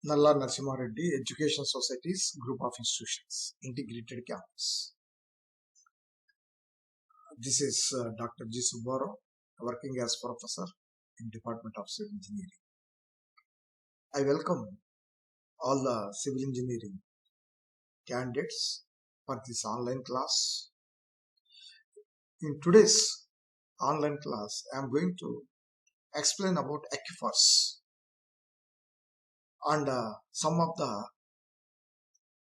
Nalla Narasimha Reddy Education Society's group of institutions, integrated campus. This is Dr. G. Subbarao, working as professor in Department of Civil Engineering. I welcome all the civil engineering candidates for this online class. In today's online class, I am going to explain about aquifers and some of the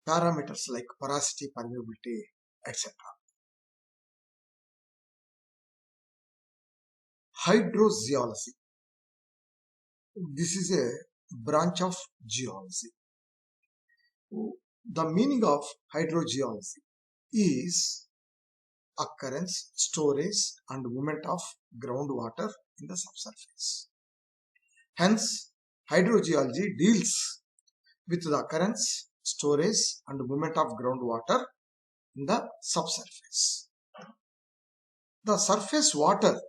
parameters like porosity, permeability, etc. Hydrogeology. This is a branch of geology. The meaning of hydrogeology is occurrence, storage and movement of groundwater in the subsurface. Hence, hydrogeology deals with the occurrence, storage and movement of groundwater in the subsurface. The surface water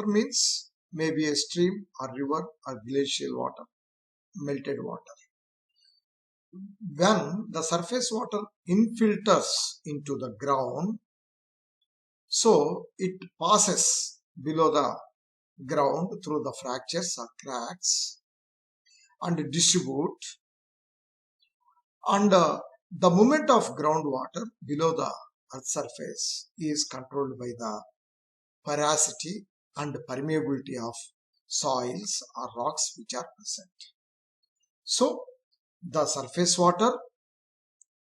means maybe a stream or river or glacial water, melted water. When the surface water infiltrates into the ground, so it passes below the ground through the fractures or cracks and distribute, and the movement of groundwater below the earth surface is controlled by the porosity and permeability of soils or rocks which are present. So, the surface water,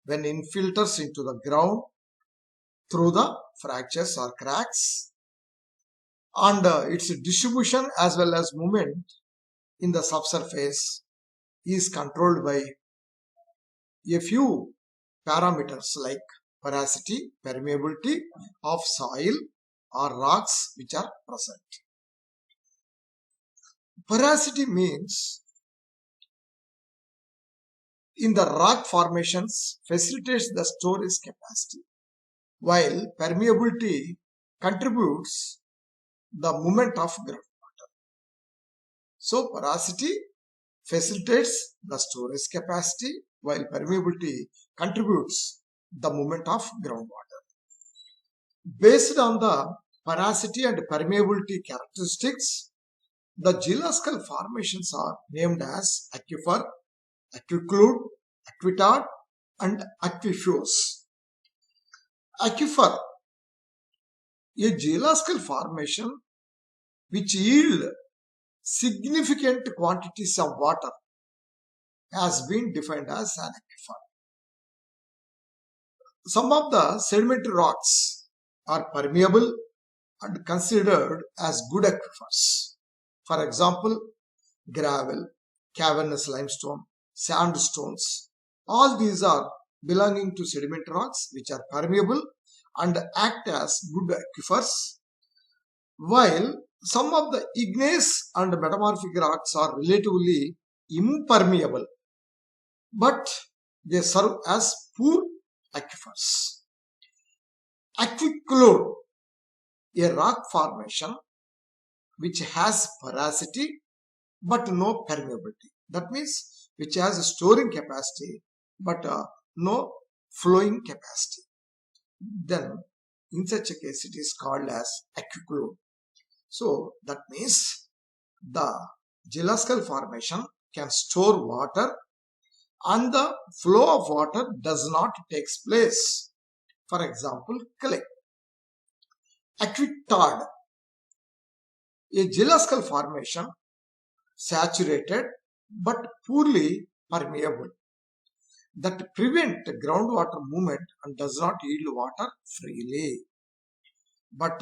when infiltrates into the ground through the fractures or cracks, and its distribution as well as movement in the subsurface is controlled by a few parameters like porosity, permeability of soil or rocks which are present. Porosity means in the rock formations facilitates the storage capacity, while permeability contributes the movement of groundwater. So porosity facilitates the storage capacity, while permeability contributes the movement of groundwater. Based on the porosity and permeability characteristics, the geological formations are named as aquifer, aquiclude, aquitard and aquifers. Aquifer, a geological formation which yield significant quantities of water, has been defined as an aquifer. Some of the sedimentary rocks are permeable and considered as good aquifers. For example, gravel, cavernous limestone, sandstones, all these are belonging to sedimentary rocks which are permeable and act as good aquifers, while some of the igneous and metamorphic rocks are relatively impermeable, but they serve as poor aquifers. Aquiclude, a rock formation which has porosity but no permeability. That means which has a storing capacity but no flowing capacity. Then in such a case it is called as aquiclude. So that means the geological formation can store water and the flow of water does not take place. For example, clay. Aquitard, a geological formation saturated but poorly permeable that prevent groundwater movement and does not yield water freely, but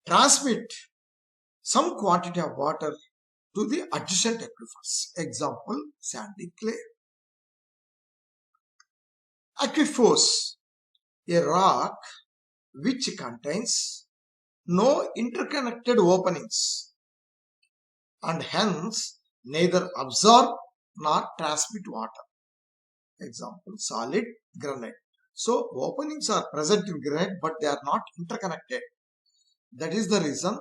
transmit some quantity of water to the adjacent aquifers. Example, sandy clay. Aquifers, a rock which contains no interconnected openings and hence neither absorb nor transmit water. Example, solid granite. So openings are present in granite but they are not interconnected. That is the reason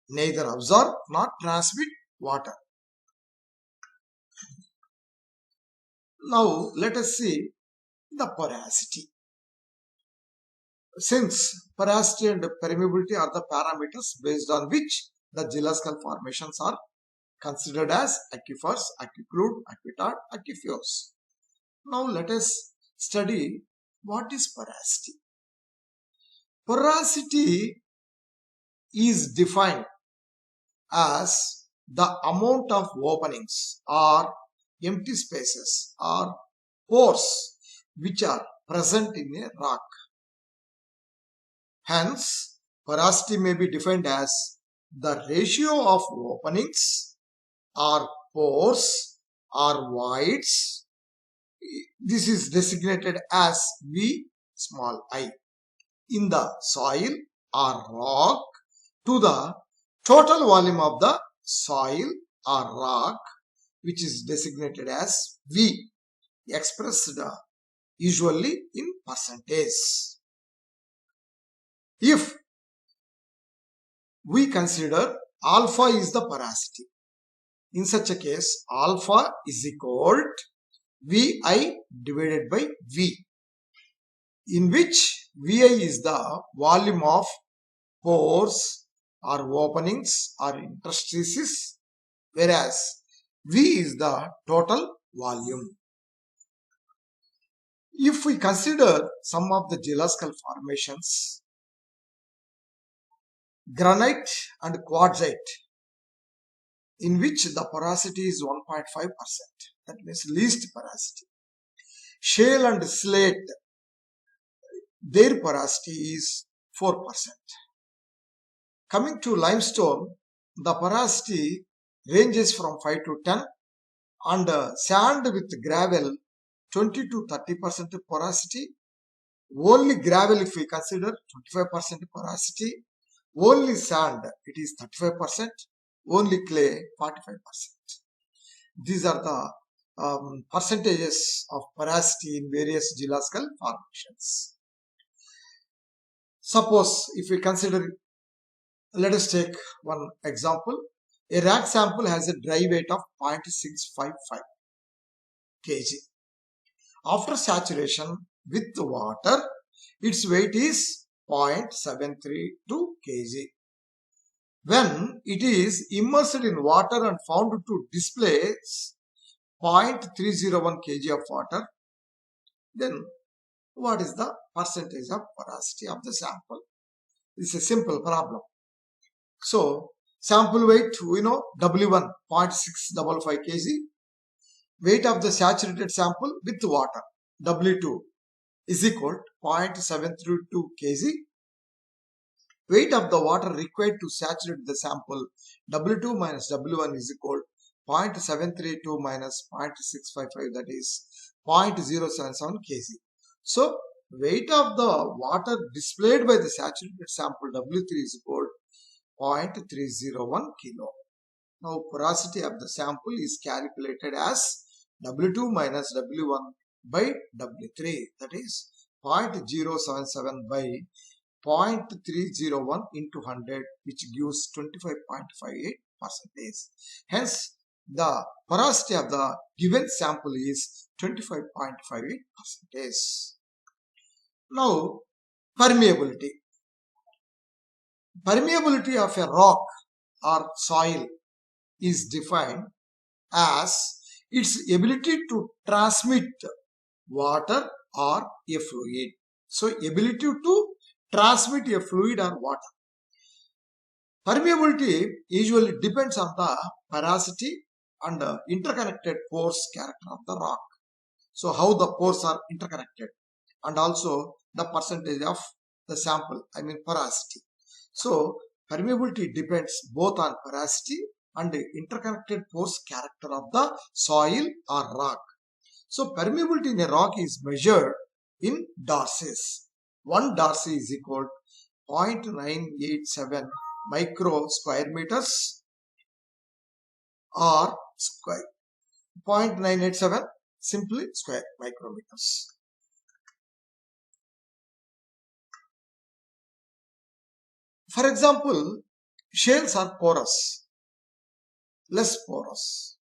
neither absorb nor transmit water. Now let us see the porosity. Since porosity and permeability are the parameters based on which the geological formations are considered as aquifers, aquiclude, aquitard, aquifers. Now let us study what is porosity. Porosity is defined as the amount of openings or empty spaces or pores which are present in a rock. Hence, porosity may be defined as the ratio of openings or pores or voids. This is designated as V small I in the soil or rock to the total volume of the soil or rock, which is designated as V, expressed usually in percentage. If we consider alpha is the porosity, in such a case alpha is equal to Vi divided by V, in which Vi is the volume of pores or openings or interstices, whereas V is the total volume. If we consider some of the geological formations, granite and quartzite, in which the porosity is 1.5%, that means least porosity. Shale and slate, their porosity is 4%. Coming to limestone, the porosity ranges from 5 to 10, and sand with gravel 20 to 30% porosity. Only gravel, if we consider, 25% porosity. Only sand, it is 35%. Only clay, 45%. These are the percentages of porosity in various geological formations. Suppose if we consider, let us take one example. A rock sample has a dry weight of 0.655 kg. After saturation with water, its weight is 0.732 kg. When it is immersed in water and found to displace 0.301 kg of water, then what is the percentage of porosity of the sample? This is a simple problem. So, sample weight, we know W1 0.655 kg. Weight of the saturated sample with water, W2 is equal to 0.732 kg. Weight of the water required to saturate the sample, W2 minus W1 is equal to 0.732 minus 0.655, that is 0.077 kg. So, weight of the water displayed by the saturated sample, W3 is equal to 0.301 kilo. Now, porosity of the sample is calculated as W2 minus W1 by W3, that is 0.077 by 0.301 into 100, which gives 25.58%. Hence, the porosity of the given sample is 25.58%. Now, permeability. Permeability of a rock or soil is defined as its ability to transmit water or a fluid. So, ability to transmit a fluid or water. Permeability usually depends on the porosity and interconnected pores character of the rock. So, how the pores are interconnected, and also the percentage of the sample, I mean porosity. So, permeability depends both on porosity and interconnected pores character of the soil or rock. So, permeability in a rock is measured in Darcys. 1 Darcy is equal to 0.987 micro square meters or 0.987 simply square micrometers. For example, shales are porous, less porous,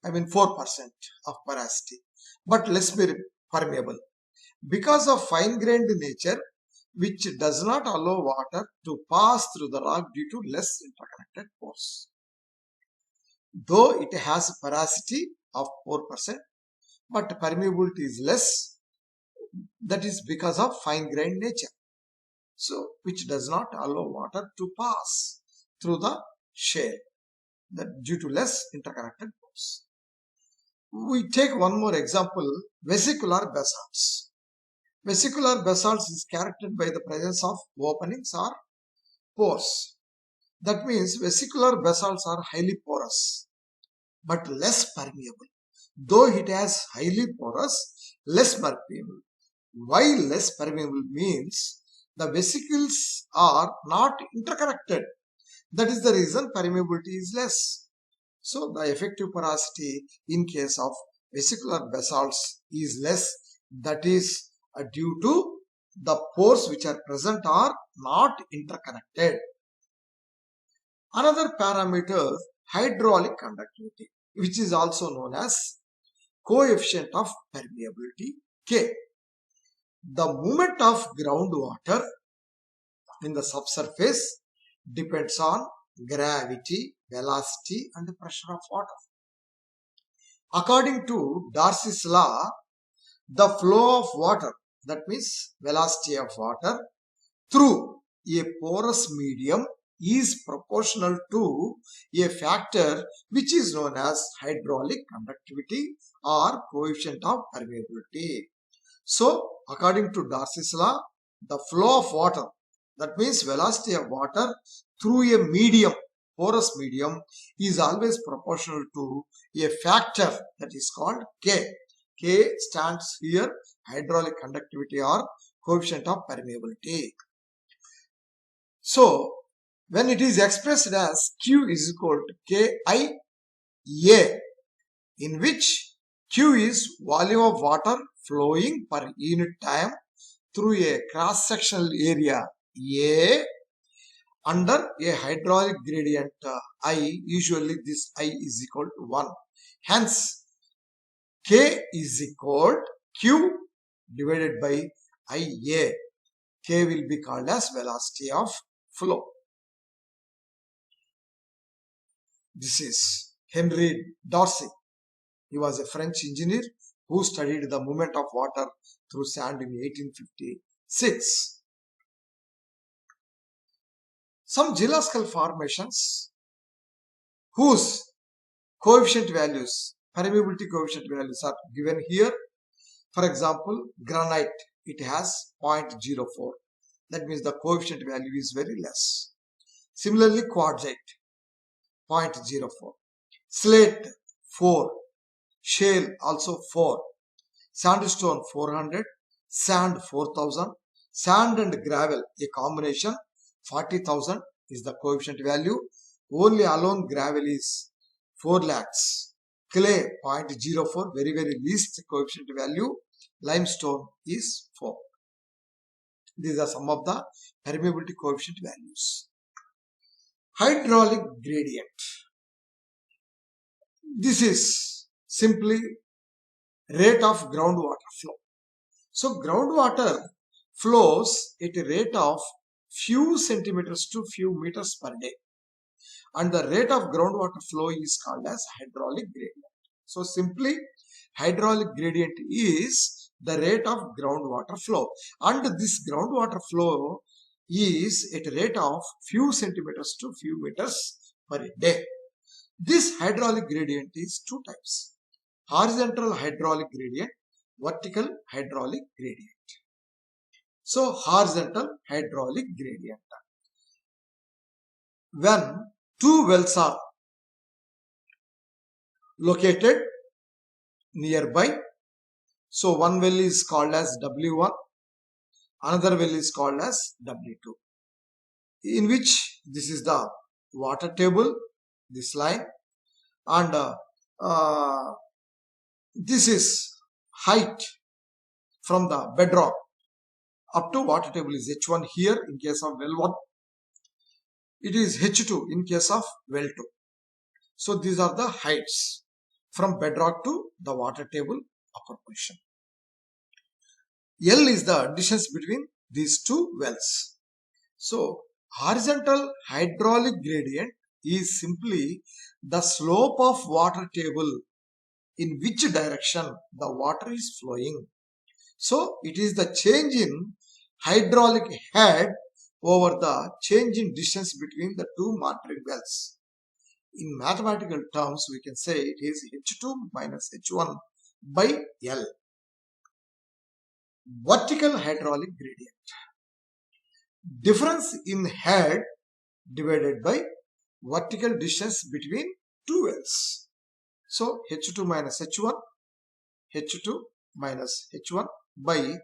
I mean 4% of porosity. but less permeable because of fine-grained nature, which does not allow water to pass through the rock due to less interconnected pores. Though it has porosity of 4%, but permeability is less, that is because of fine-grained nature, so which does not allow water to pass through the shale, that due to less interconnected pores. We take one more example, vesicular basalts. Vesicular basalts is characterized by the presence of openings or pores. That means vesicular basalts are highly porous but less permeable. Though it has highly porous, less permeable. Why less permeable means the vesicles are not interconnected. That is the reason permeability is less. So the effective porosity in case of vesicular basalts is less. That is due to the pores which are present are not interconnected. Another parameter, hydraulic conductivity, which is also known as coefficient of permeability, K. The movement of groundwater in the subsurface depends on gravity, velocity and pressure of water. According to Darcys law, the flow of water, that means velocity of water, through a porous medium is proportional to a factor which is known as hydraulic conductivity or coefficient of permeability. So, according to Darcys law, the flow of water, that means velocity of water through a medium, porous medium, is always proportional to a factor that is called K. K stands here hydraulic conductivity or coefficient of permeability. So, when it is expressed as Q is equal to KIA, in which Q is volume of water flowing per unit time through a cross-sectional area A under a hydraulic gradient I, usually this I is equal to 1. Hence, K is equal to Q divided by IA. K will be called as velocity of flow. This is Henry Darcy. He was a French engineer who studied the movement of water through sand in 1856. Some geological formations whose coefficient values, permeability coefficient values are given here. For example, granite, it has 0.04. That means the coefficient value is very less. Similarly, quartzite, 0.04. Slate, 4. Shale, also 4. Sandstone, 400. Sand, 4,000. Sand and gravel, a combination, 40,000 is the coefficient value. Only alone gravel is 4 lakhs. Clay, 0.04, very, very least coefficient value. Limestone is 4. These are some of the permeability coefficient values. Hydraulic gradient. This is simply rate of groundwater flow. So groundwater flows at a rate of few centimeters to few meters per day. And the rate of groundwater flow is called as hydraulic gradient. So simply hydraulic gradient is the rate of groundwater flow. And this groundwater flow is at a rate of few centimeters to few meters per day. This hydraulic gradient is two types: horizontal hydraulic gradient, vertical hydraulic gradient. So horizontal hydraulic gradient. When two wells are located nearby, so one well is called as W1, another well is called as W2, in which this is the water table, this line, and this is height from the bedrock up to water table is H1 here in case of well 1. It is H2 in case of well 2. So these are the heights from bedrock to the water table upper position. L is the distance between these two wells. So, horizontal hydraulic gradient is simply the slope of water table in which direction the water is flowing. So, it is the change in hydraulic head over the change in distance between the two monitoring wells. In mathematical terms, we can say it is H2 minus H1 by L. Vertical hydraulic gradient. Difference in head divided by vertical distance between two wells. So, H2 minus H1, H2 minus H1 by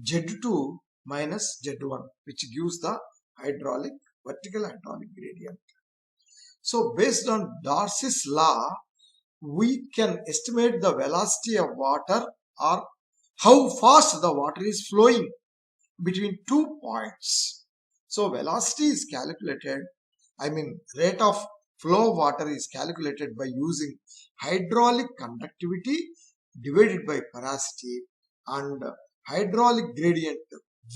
Z2 minus Z1, which gives the vertical hydraulic gradient. So, based on Darcys law, we can estimate the velocity of water or how fast the water is flowing between 2 points. So, velocity is calculated, rate of flow of water is calculated by using hydraulic conductivity divided by porosity, and hydraulic gradient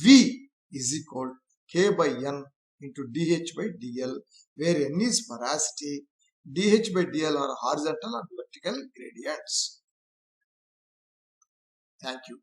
V is equal K by N into dH by dL, where N is porosity, dH by dL are horizontal and vertical gradients. Thank you.